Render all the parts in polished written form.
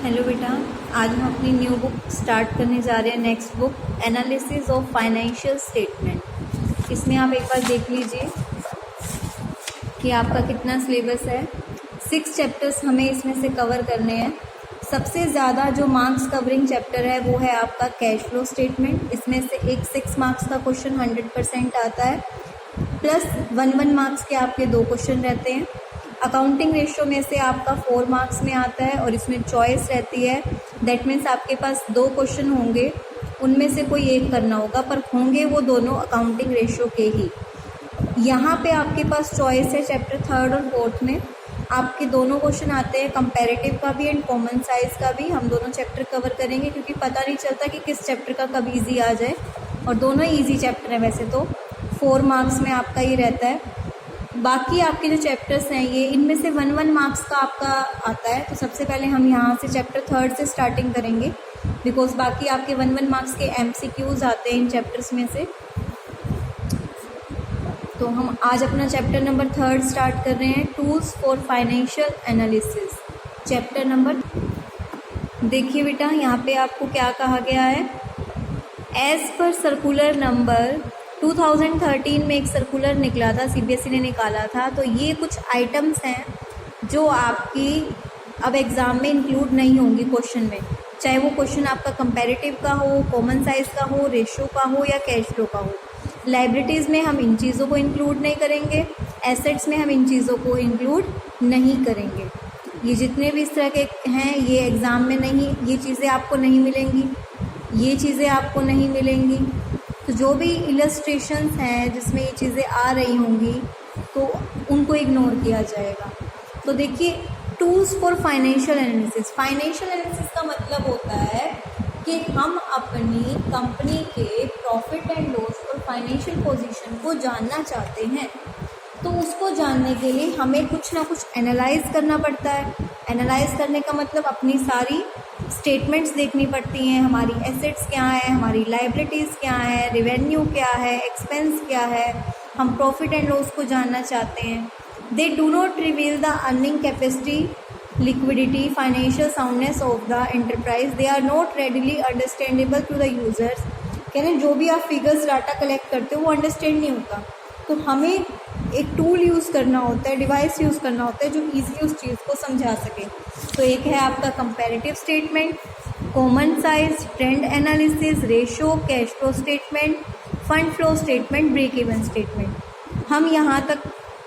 Hello बेटा, आज हम अपनी न्यू बुक स्टार्ट करने जा रहे हैं। Next book analysis of financial statement. इसमें आप एक बार देख लीजिए कि आपका कितना सिलेबस है। 6 चैप्टर्स हमें इसमें से कवर करने हैं। सबसे ज़्यादा जो मार्क्स कवरिंग चैप्टर है वो है आपका कैश फ्लो स्टेटमेंट। इसमें से एक 6 मार्क्स का क्वेश्चन 100% आता है, प्लस 1 मार्क्स के आपके 2 क्वेश्चन रहते हैं। अकाउंटिंग रेशियो में से आपका 4 मार्क्स में आता है और इसमें चॉइस रहती है। दैट मीन्स आपके पास 2 क्वेश्चन होंगे, उनमें से कोई एक करना होगा, पर होंगे वो दोनों अकाउंटिंग रेशियो के ही। यहाँ पे आपके पास चॉइस है चैप्टर 3rd और 4th में। आपके दोनों क्वेश्चन आते हैं, कंपैरेटिव का भी एंड कॉमन साइज का भी। हम दोनों चैप्टर कवर करेंगे क्योंकि पता नहीं चलता कि किस चैप्टर का कब ईजी आ जाए, और दोनों ईजी चैप्टर हैं। वैसे तो 4 मार्क्स में आपका ये रहता है। बाकी आपके जो चैप्टर्स हैं ये इनमें से 1 मार्क्स का आपका आता है। तो सबसे पहले हम यहाँ से चैप्टर 3rd से स्टार्टिंग करेंगे, बिकॉज बाकी आपके 1 मार्क्स के MCQs आते हैं इन चैप्टर्स में से। तो हम आज अपना चैप्टर नंबर 3rd स्टार्ट कर रहे हैं, tools for financial analysis. Chapter number देखिए बेटा, यहाँ पे आपको क्या कहा गया है। एज पर सर्कुलर नंबर 2013 में एक सर्कुलर निकला था, CBSE ने निकाला था। तो ये कुछ आइटम्स हैं जो आपकी अब एग्ज़ाम में इंक्लूड नहीं होंगी क्वेश्चन में, चाहे वो क्वेश्चन आपका कंपैरेटिव का हो, कॉमन साइज का हो, रेशियो का हो या कैश फ्लो का हो। लाइबिलिटीज़ में हम इन चीज़ों को इंक्लूड नहीं करेंगे, एसेट्स में हम इन चीज़ों को इंक्लूड नहीं करेंगे। ये जितने भी इस तरह के हैं ये एग्ज़ाम में नहीं, ये चीज़ें आपको नहीं मिलेंगी, ये चीज़ें आपको नहीं मिलेंगी। तो जो भी इलस्ट्रेशंस हैं जिसमें ये चीज़ें आ रही होंगी तो उनको इग्नोर किया जाएगा। तो देखिए, tools for financial analysis. Financial analysis का मतलब होता है कि हम अपनी कंपनी के प्रॉफिट एंड लॉस और फाइनेंशियल पोजीशन को जानना चाहते हैं। तो उसको जानने के लिए हमें कुछ ना कुछ एनालाइज करना पड़ता है। एनालाइज करने का मतलब अपनी सारी स्टेटमेंट्स देखनी पड़ती हैं, हमारी एसेट्स क्या हैं, हमारी लाइबिलिटीज़ क्या हैं, रेवेन्यू क्या है, एक्सपेंस क्या है। हम प्रॉफिट एंड लॉस को जानना चाहते हैं। They do not reveal the earning capacity, liquidity, financial soundness of the enterprise. They are not readily understandable to the users. कह रहे हैं जो भी आप फिगर्स डाटा कलेक्ट करते हो वो अंडरस्टैंड नहीं होता। तो हमें एक टूल यूज़ करना होता है, डिवाइस यूज़ करना होता है जो ईज़िली उस चीज़ को समझा सके। तो एक है आपका comparative statement, common size, trend analysis, ratio, cash flow statement, fund flow statement, break even statement. हम यहाँ तक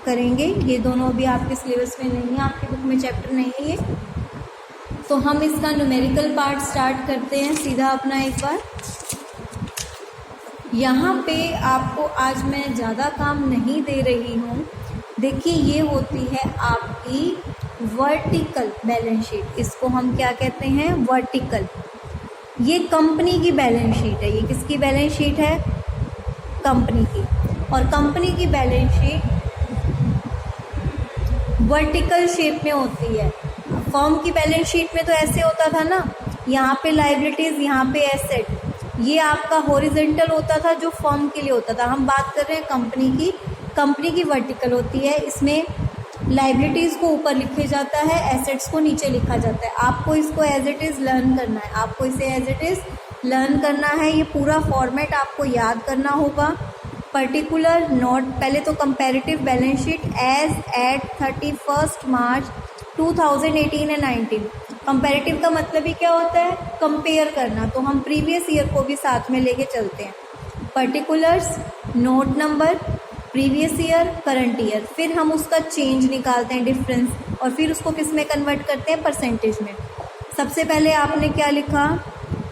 करेंगे। ये दोनों भी आपके सिलेबस में नहीं है, आपके बुक में चैप्टर नहीं है ये। तो हम इसका न्यूमेरिकल पार्ट स्टार्ट करते हैं सीधा अपना। एक बार यहाँ पे आपको आज मैं ज़्यादा काम नहीं दे रही हूँ। देखिए, ये होती है आपकी वर्टिकल बैलेंस शीट। इसको हम क्या कहते हैं? वर्टिकल। ये कंपनी की बैलेंस शीट है। ये किसकी बैलेंस शीट है? कंपनी की। और कंपनी की बैलेंस शीट वर्टिकल शेप में होती है। फर्म की बैलेंस शीट में तो ऐसे होता था ना, यहाँ पे लाइबिलिटीज़, यहाँ पे एसेट। ये आपका हॉरिजेंटल होता था जो फर्म के लिए होता था। हम बात कर रहे हैं कंपनी की। कंपनी की वर्टिकल होती है, इसमें लाइबिलिटीज़ को ऊपर लिखे जाता है, एसेट्स को नीचे लिखा जाता है। आपको इसको एज इट इज़ लर्न करना है, आपको इसे एज इट इज़ लर्न करना है। ये पूरा फॉर्मेट आपको याद करना होगा। पर्टिकुलर नोट, पहले तो comparative balance sheet as at 31 March 2018 and 19। Comparative का मतलब ही क्या होता है? कंपेयर करना। तो हम प्रीवियस ईयर को भी साथ में लेके चलते हैं। Particulars, note number, previous year, current year. फिर हम उसका चेंज निकालते हैं, डिफरेंस, और फिर उसको किस में कन्वर्ट करते हैं? परसेंटेज में। सबसे पहले आपने क्या लिखा?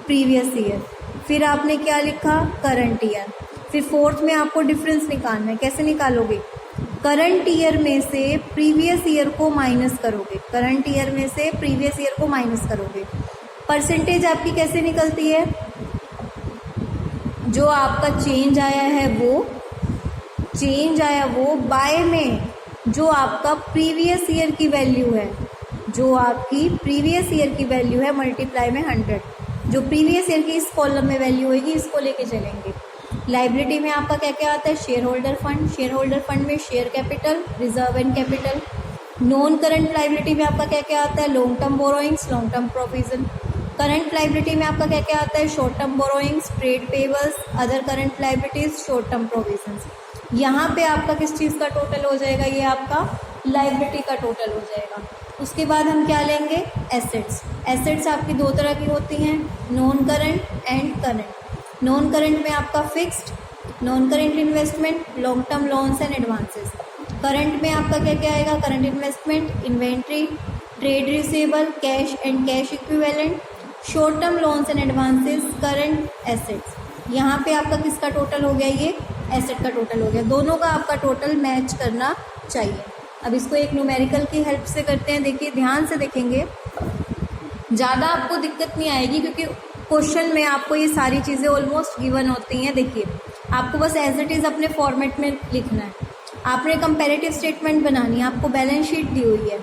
Previous year. फिर आपने क्या लिखा? Current year. फिर 4th में आपको डिफरेंस निकालना है। कैसे निकालोगे? करंट ईयर में से प्रीवियस ईयर को माइनस करोगे। करंट ईयर में से प्रीवियस ईयर को माइनस करोगे। परसेंटेज आपकी कैसे निकलती है? जो आपका चेंज आया है वो बाय में जो आपका प्रीवियस ईयर की वैल्यू है, जो आपकी प्रीवियस ईयर की वैल्यू है, मल्टीप्लाई में 100। जो प्रीवियस ईयर की इस कॉलम में वैल्यू होगी इसको लेके चलेंगे। लाइबिलिटी में आपका क्या क्या आता है? Shareholder fund. Shareholder fund में share capital, reserve and capital. Non current liability में आपका क्या क्या आता है, long term borrowings, long term provision. Current liability में आपका क्या क्या आता है, short term borrowings, trade payables, other current liabilities, short term provisions. यहाँ पे आपका किस चीज़ का टोटल हो जाएगा, ये आपका लाइबिलिटी का टोटल हो जाएगा। उसके बाद हम क्या लेंगे, एसेट्स। एसेट्स आपकी दो तरह की होती हैं, non current and current. Non current में आपका fixed, non current investment, long term loans and advances. Current में आपका क्या क्या आएगा, current investment, inventory, trade receivable, cash and cash equivalent, short term loans and advances, current assets. यहाँ पे आपका किसका टोटल हो गया, ये एसेट का टोटल हो गया। दोनों का आपका टोटल मैच करना चाहिए। अब इसको एक न्यूमेरिकल की हेल्प से करते हैं। देखिए ध्यान से देखेंगे, ज़्यादा आपको दिक्कत नहीं आएगी क्योंकि क्वेश्चन में आपको ये सारी चीज़ें ऑलमोस्ट गिवन होती हैं। देखिए आपको बस एज इट इज़ अपने फॉर्मेट में लिखना है। आपने कंपैरेटिव स्टेटमेंट बनानी है, आपको बैलेंस शीट दी हुई है,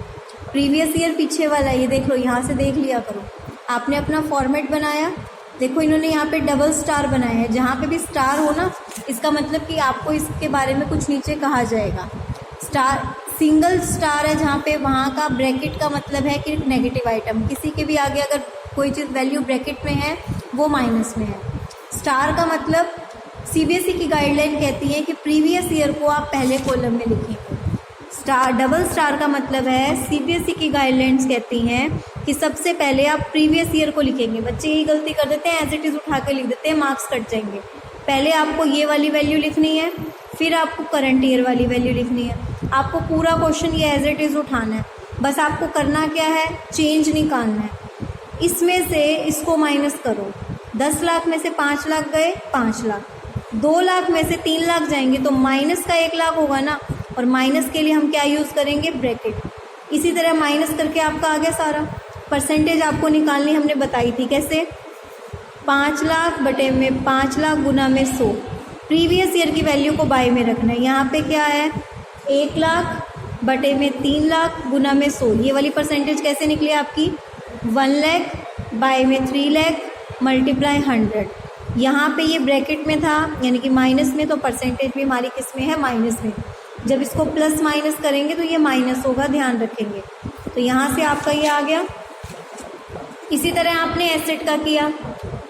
प्रीवियस ईयर पीछे वाला ये देख लो, यहाँ से देख लिया करो। आपने अपना फॉर्मेट बनाया, देखो इन्होंने यहाँ पे डबल स्टार बनाया है। जहाँ पे भी स्टार हो ना, इसका मतलब कि आपको इसके बारे में कुछ नीचे कहा जाएगा। स्टार, सिंगल स्टार है जहाँ पे, वहाँ का ब्रैकेट का मतलब है कि नेगेटिव आइटम, किसी के भी आगे अगर कोई चीज़ वैल्यू ब्रैकेट में है वो माइनस में है। स्टार का मतलब सीबीएसई की गाइडलाइन कहती है कि प्रीवियस ईयर को आप पहले कॉलम में लिखेंगे। स्टार, डबल स्टार का मतलब है सीबीएसई की गाइडलाइंस कहती हैं कि सबसे पहले आप प्रीवियस ईयर को लिखेंगे। बच्चे यही गलती कर देते हैं, एज इट इज़ उठा के लिख देते हैं, मार्क्स कट जाएंगे। पहले आपको ये वाली वैल्यू लिखनी है, फिर आपको करंट ईयर वाली वैल्यू लिखनी है। आपको पूरा क्वेश्चन ये एज इट इज़ उठाना है। बस आपको करना क्या है, चेंज निकालना है। इसमें से इसको माइनस करो, 10 लाख में से 5 लाख गए, 5 लाख, 2 लाख में से 3 लाख जाएंगे तो माइनस का 1 लाख होगा ना, और माइनस के लिए हम क्या यूज़ करेंगे, ब्रैकेट। इसी तरह माइनस करके आपका आ गया सारा। परसेंटेज आपको निकालनी हमने बताई थी कैसे, 5 लाख बटे में 5 लाख गुना में 100। प्रीवियस ईयर की वैल्यू को बाय में रखना है। यहाँ पे क्या है, 1 लाख बटे में 3 लाख गुना में 100। ये वाली परसेंटेज कैसे निकली आपकी, 1 लाख बाय में 3 लाख मल्टीप्लाई 100। यहाँ पे ये ब्रैकेट में था यानी कि माइनस में, तो परसेंटेज भी हमारी किस में है, माइनस में। जब इसको प्लस माइनस करेंगे तो ये माइनस होगा, ध्यान रखेंगे। तो यहाँ से आपका ये आ गया। इसी तरह आपने एसेट का किया,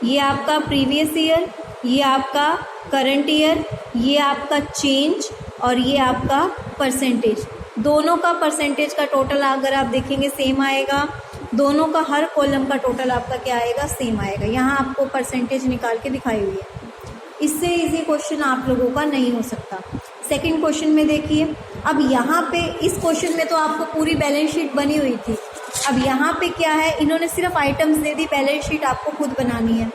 ये आपका प्रीवियस ईयर, ये आपका करंट ईयर, ये आपका चेंज और ये आपका परसेंटेज। दोनों का परसेंटेज का टोटल अगर आप देखेंगे सेम आएगा, दोनों का हर कॉलम का टोटल आपका क्या आएगा, सेम आएगा। यहाँ आपको परसेंटेज निकाल के दिखाई हुई है। इससे इजी क्वेश्चन आप लोगों का नहीं हो सकता। सेकंड क्वेश्चन में देखिए, अब यहाँ पे इस क्वेश्चन में तो आपको पूरी बैलेंस शीट बनी हुई थी। अब यहाँ पे क्या है, इन्होंने सिर्फ आइटम्स दे दी, बैलेंस शीट आपको खुद बनानी है।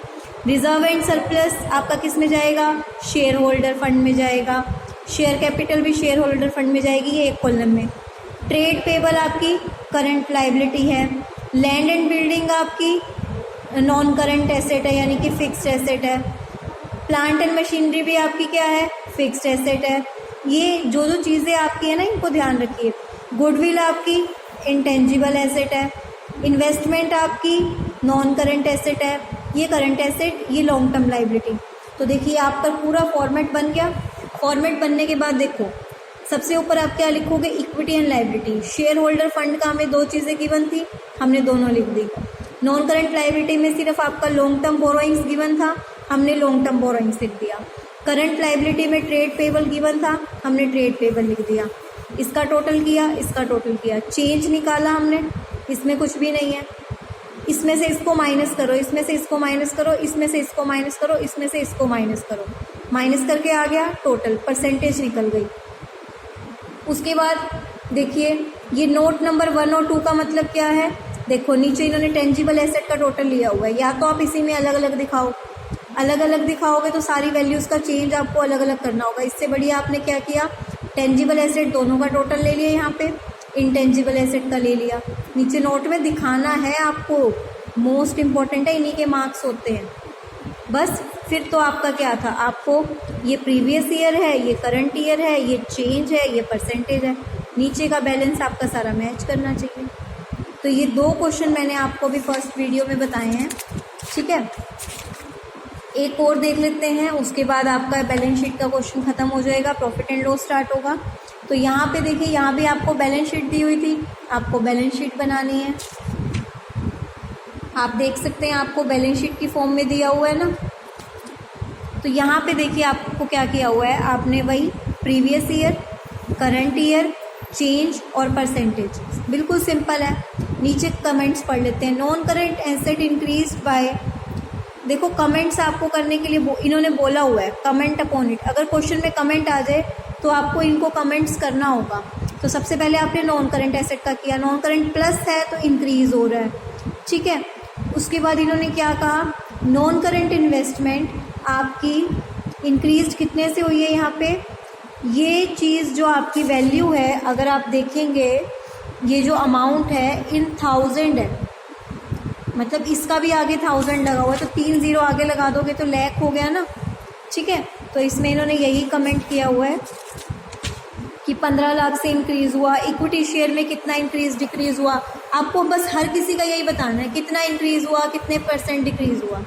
रिजर्व एंड सरप्लस आपका किस में जाएगा, शेयर होल्डर फंड में जाएगा। शेयर कैपिटल भी शेयर होल्डर फंड में जाएगी, ये एक कॉलम में। ट्रेड पेबल आपकी करंट लाइबिलिटी है। लैंड एंड बिल्डिंग आपकी नॉन करंट एसेट है यानी कि फिक्स्ड एसेट है। प्लांट एंड मशीनरी भी आपकी क्या है, फिक्स्ड एसेट है। ये जो जो चीज़ें आपकी है ना, इनको ध्यान रखिए। गुडविल आपकी इंटेंजिबल एसेट है। इन्वेस्टमेंट आपकी नॉन करंट एसेट है। ये करंट एसेट, ये लॉन्ग टर्म लाइबिलिटी। तो देखिए आपका पूरा फॉर्मेट बन गया। फॉर्मेट बनने के बाद देखो सबसे ऊपर आप क्या लिखोगे, equity and liability. Share holder fund का हमें 2 चीज़ें गिवन थी, हमने दोनों लिख दी। नॉन करंट लाइबिलिटी में सिर्फ आपका लॉन्ग टर्म बोरोइंग्स गिवन था, हमने लॉन्ग टर्म बोरोइंग्स लिख दिया। करंट लाइबिलिटी में ट्रेड पेबल गिवन था, हमने ट्रेड पेबल लिख दिया। इसका टोटल किया, इसका टोटल किया, चेंज निकाला हमने, इसमें कुछ भी नहीं है। इसमें से इसको माइनस करो, इसमें से इसको माइनस करो, इसमें से इसको माइनस करो, इसमें से इसको माइनस करो, माइनस करके आ गया टोटल, परसेंटेज निकल गई। उसके बाद देखिए ये नोट नंबर 1 और 2 का मतलब क्या है, देखो नीचे इन्होंने टेंजिबल एसेट का टोटल लिया हुआ है। या तो आप इसी में अलग अलग दिखाओ, अलग अलग दिखाओगे तो सारी वैल्यूज़ का चेंज आपको अलग अलग करना होगा। इससे बढ़िया आपने क्या किया, टेंजिबल एसेट दोनों का टोटल ले लिया, यहाँ पे इंटेंजिबल एसेट का ले लिया। नीचे नोट में दिखाना है आपको, मोस्ट इम्पॉर्टेंट है, इन्हीं के मार्क्स होते हैं। बस फिर तो आपका क्या था, आपको ये प्रीवियस ईयर है, ये करंट ईयर है, ये चेंज है, ये परसेंटेज है, नीचे का बैलेंस आपका सारा मैच करना चाहिए। तो ये 2 क्वेश्चन मैंने आपको भी फर्स्ट वीडियो में बताए हैं, ठीक है। एक और देख लेते हैं, उसके बाद आपका बैलेंस शीट का क्वेश्चन खत्म हो जाएगा, प्रॉफिट एंड लॉस स्टार्ट होगा। तो यहाँ पे देखिए, यहाँ भी आपको बैलेंस शीट दी हुई थी, आपको बैलेंस शीट बनानी है। आप देख सकते हैं आपको बैलेंस शीट की फॉर्म में दिया हुआ है ना। तो यहाँ पे देखिए आपको क्या किया हुआ है, आपने वही previous year, current year, change और परसेंटेज, बिल्कुल सिंपल है। नीचे कमेंट्स पढ़ लेते हैं। Non current asset increase by, देखो कमेंट्स आपको करने के लिए इन्होंने बोला हुआ है कमेंट अपॉन इट। अगर क्वेश्चन में कमेंट आ जाए तो आपको इनको कमेंट्स करना होगा। तो सबसे पहले आपने नॉन करंट एसेट का किया, नॉन करंट प्लस है तो इंक्रीज हो रहा है, ठीक है। उसके बाद इन्होंने क्या कहा, नॉन करंट इन्वेस्टमेंट आपकी इंक्रीज कितने से हुई है, यहाँ पे ये चीज़ जो आपकी वैल्यू है, अगर आप देखेंगे ये जो अमाउंट है इन 1000 है, मतलब इसका भी आगे 1000 लगा हुआ है, तो 3 0 आगे लगा दोगे तो लाख हो गया ना, ठीक है। तो इसमें इन्होंने यही कमेंट किया हुआ है कि 15 लाख से इंक्रीज़ हुआ। इक्विटी शेयर में कितना इंक्रीज़ डिक्रीज़ हुआ, आपको बस हर किसी का यही बताना है, कितना इंक्रीज़ हुआ, कितने % डिक्रीज़ हुआ।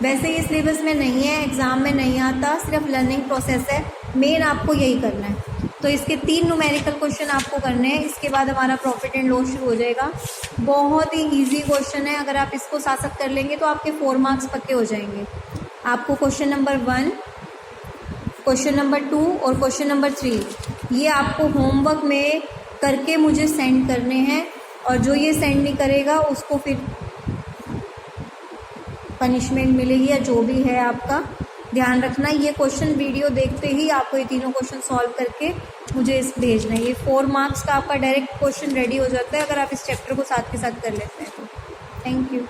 वैसे ये सिलेबस में नहीं है, एग्ज़ाम में नहीं आता, सिर्फ लर्निंग प्रोसेस है, मेन आपको यही करना है। तो इसके 3 न्यूमेरिकल क्वेश्चन आपको करने हैं, इसके बाद हमारा प्रॉफिट एंड लॉस शुरू हो जाएगा। बहुत ही ईजी क्वेश्चन है, अगर आप इसको साथ साथ कर लेंगे तो आपके 4 मार्क्स पक्के हो जाएंगे। आपको क्वेश्चन नंबर 1, क्वेश्चन नंबर 2 और क्वेश्चन नंबर 3 ये आपको होमवर्क में करके मुझे सेंड करने हैं, और जो ये सेंड नहीं करेगा उसको फिर पनिशमेंट मिलेगी या जो भी है आपका ध्यान रखना। ये क्वेश्चन वीडियो देखते ही आपको ये तीनों क्वेश्चन सॉल्व करके मुझे इस भेजना है। ये 4 मार्क्स का आपका डायरेक्ट क्वेश्चन रेडी हो जाता है अगर आप इस चैप्टर को साथ के साथ कर लेते हैं तो। Thank you.